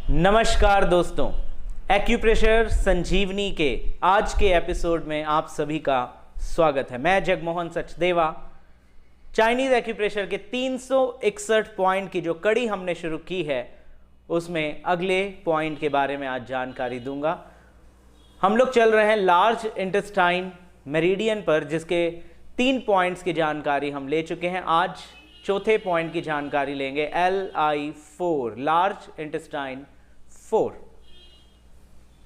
नमस्कार दोस्तों, एक्यूप्रेशर संजीवनी के आज के एपिसोड में आप सभी का स्वागत है। मैं जगमोहन सचदेवा। चाइनीज एक्यूप्रेशर के 361 पॉइंट की जो कड़ी हमने शुरू की है उसमें अगले पॉइंट के बारे में आज जानकारी दूंगा। हम लोग चल रहे हैं लार्ज इंटेस्टाइन मेरिडियन पर, जिसके 3 पॉइंट्स की जानकारी हम ले चुके हैं। आज चौथे पॉइंट की जानकारी लेंगे, LI4 large intestine 4।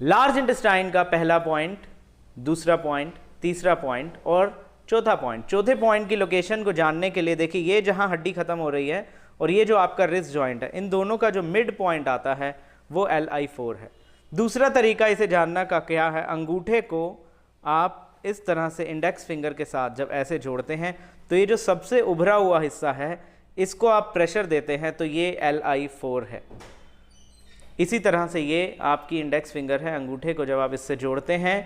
Large intestine का पहला पॉइंट, दूसरा पॉइंट, तीसरा पॉइंट और चौथा पॉइंट। चौथे पॉइंट की लोकेशन को जानने के लिए देखिए, ये जहां हड्डी खत्म हो रही है और ये जो आपका रिस्ट जॉइंट है, इन दोनों का जो मिड पॉइंट आता है वो LI4 है। दूसरा तरीका इसे जानना का क्या है, अंगूठे को आप इस तरह से इंडेक्स फिंगर के साथ जब ऐसे जोड़ते हैं तो ये जो सबसे उभरा हुआ हिस्सा है इसको आप प्रेशर देते हैं तो ये LI4 है। इसी तरह से ये आपकी इंडेक्स फिंगर है, अंगूठे को जब आप इससे जोड़ते हैं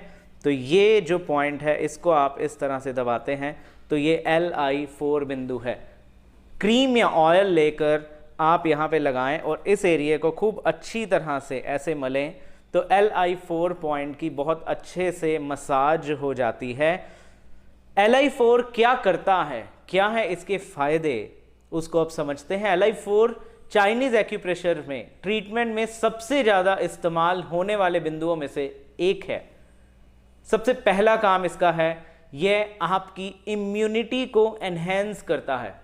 तो ये जो पॉइंट है इसको आप इस तरह से दबाते हैं तो ये LI4 बिंदु है। क्रीम या ऑयल लेकर आप यहाँ पे लगाएं और इस एरिया को खूब अच्छी तरह से ऐसे मलें तो LI4 पॉइंट की बहुत अच्छे से मसाज हो जाती है। LI4 क्या करता है, क्या है इसके फायदे, उसको अब समझते हैं। LI4 चाइनीज एक्यूप्रेशर में ट्रीटमेंट में सबसे ज़्यादा इस्तेमाल होने वाले बिंदुओं में से एक है। सबसे पहला काम इसका है, यह आपकी इम्यूनिटी को एनहेंस करता है।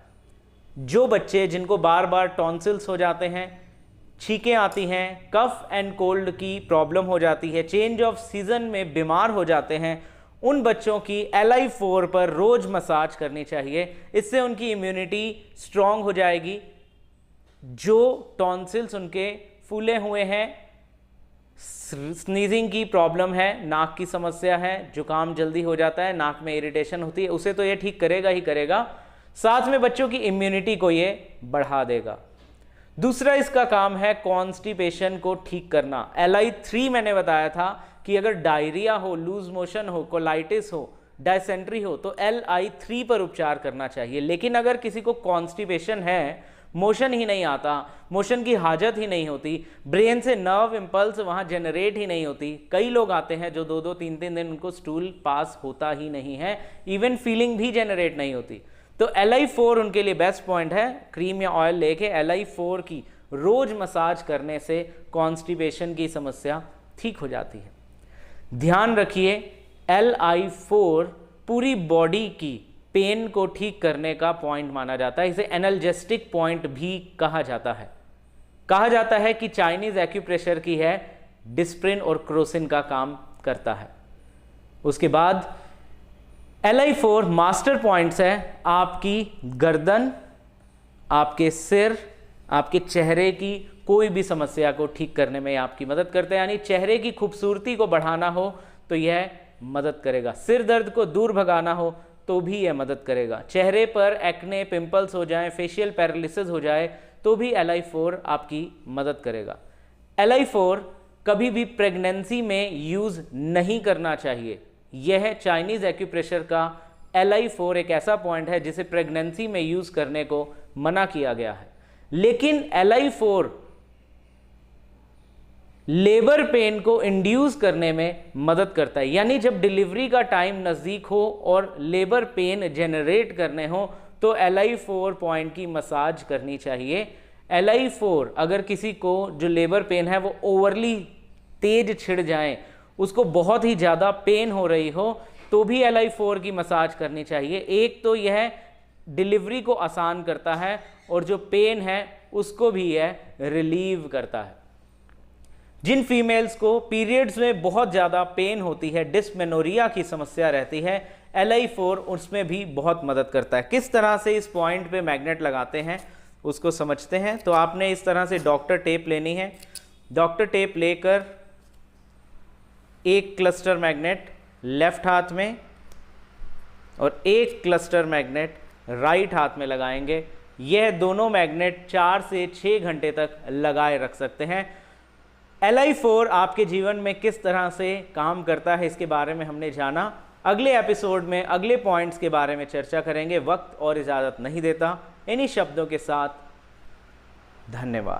जो बच्चे जिनको बार बार टॉन्सिल्स हो जाते हैं, छींकें आती हैं, कफ एंड कोल्ड की प्रॉब्लम हो जाती है, चेंज ऑफ सीजन में बीमार हो जाते हैं, उन बच्चों की LI4 पर रोज मसाज करनी चाहिए। इससे उनकी इम्यूनिटी स्ट्रांग हो जाएगी। जो टॉन्सिल्स उनके फूले हुए हैं, स्नीजिंग की प्रॉब्लम है, नाक की समस्या है, जुकाम जल्दी हो जाता है, नाक में इरिटेशन होती है, उसे तो ये ठीक करेगा ही करेगा, साथ में बच्चों की इम्यूनिटी को ये बढ़ा देगा। दूसरा इसका काम है कॉन्स्टिपेशन को ठीक करना। LI3 मैंने बताया था कि अगर डायरिया हो, लूज मोशन हो, कोलाइटिस हो, डायसेंट्री हो तो LI3 पर उपचार करना चाहिए। लेकिन अगर किसी को कॉन्स्टिपेशन है, मोशन ही नहीं आता, मोशन की हाजत ही नहीं होती, ब्रेन से नर्व इम्पल्स वहाँ जनरेट ही नहीं होती, कई लोग आते हैं जो 2-2, 3-3 दिन उनको स्टूल पास होता ही नहीं है, इवन फीलिंग भी जनरेट नहीं होती, तो LI4 उनके लिए बेस्ट पॉइंट है। क्रीम या ऑयल लेके LI4 की रोज मसाज करने से कॉन्स्टिपेशन की समस्या ठीक हो जाती है। ध्यान रखिए, LI4 पूरी बॉडी की पेन को ठीक करने का पॉइंट माना जाता है। इसे एनाल्जेस्टिक पॉइंट भी कहा जाता है। कहा जाता है कि चाइनीज एक्यूप्रेशर की है डिस्प्रिन और क्रोसिन का काम करता है। उसके बाद LI4 मास्टर पॉइंट्स है आपकी गर्दन, आपके सिर, आपके चेहरे की कोई भी समस्या को ठीक करने में आपकी मदद करते हैं। यानी चेहरे की खूबसूरती को बढ़ाना हो तो यह मदद करेगा, सिर दर्द को दूर भगाना हो तो भी यह मदद करेगा, चेहरे पर एक्ने, पिंपल्स हो जाएं, फेशियल पैरालिसिस हो जाए तो भी LI4 आपकी मदद करेगा। LI4 कभी भी प्रेगनेंसी में यूज़ नहीं करना चाहिए। यह चाइनीज एक्यूप्रेशर का LI4 एक ऐसा पॉइंट है जिसे प्रेगनेंसी में यूज़ करने को मना किया गया है। लेकिन LI4 लेबर पेन को इंड्यूस करने में मदद करता है। यानी जब डिलीवरी का टाइम नज़दीक हो और लेबर पेन जनरेट करने हो तो LI4 पॉइंट की मसाज करनी चाहिए। LI4 अगर किसी को जो लेबर पेन है वो ओवरली तेज छिड़ जाए, उसको बहुत ही ज़्यादा पेन हो रही हो तो भी LI4 की मसाज करनी चाहिए। एक तो यह डिलीवरी को आसान करता है और जो पेन है उसको भी यह रिलीव करता है। जिन फीमेल्स को पीरियड्स में बहुत ज़्यादा पेन होती है, डिस्मेनोरिया की समस्या रहती है, LI4 उसमें भी बहुत मदद करता है। किस तरह से इस पॉइंट पे मैग्नेट लगाते हैं उसको समझते हैं। तो आपने इस तरह से डॉक्टर टेप लेनी है। डॉक्टर टेप लेकर एक क्लस्टर मैग्नेट लेफ्ट हाथ में और एक क्लस्टर मैग्नेट राइट हाथ में लगाएंगे। यह दोनों मैग्नेट 4 से 6 घंटे तक लगाए रख सकते हैं। LI4 आपके जीवन में किस तरह से काम करता है इसके बारे में हमने जाना। अगले एपिसोड में अगले पॉइंट्स के बारे में चर्चा करेंगे। वक्त और इजाज़त नहीं देता। इन्हीं शब्दों के साथ धन्यवाद।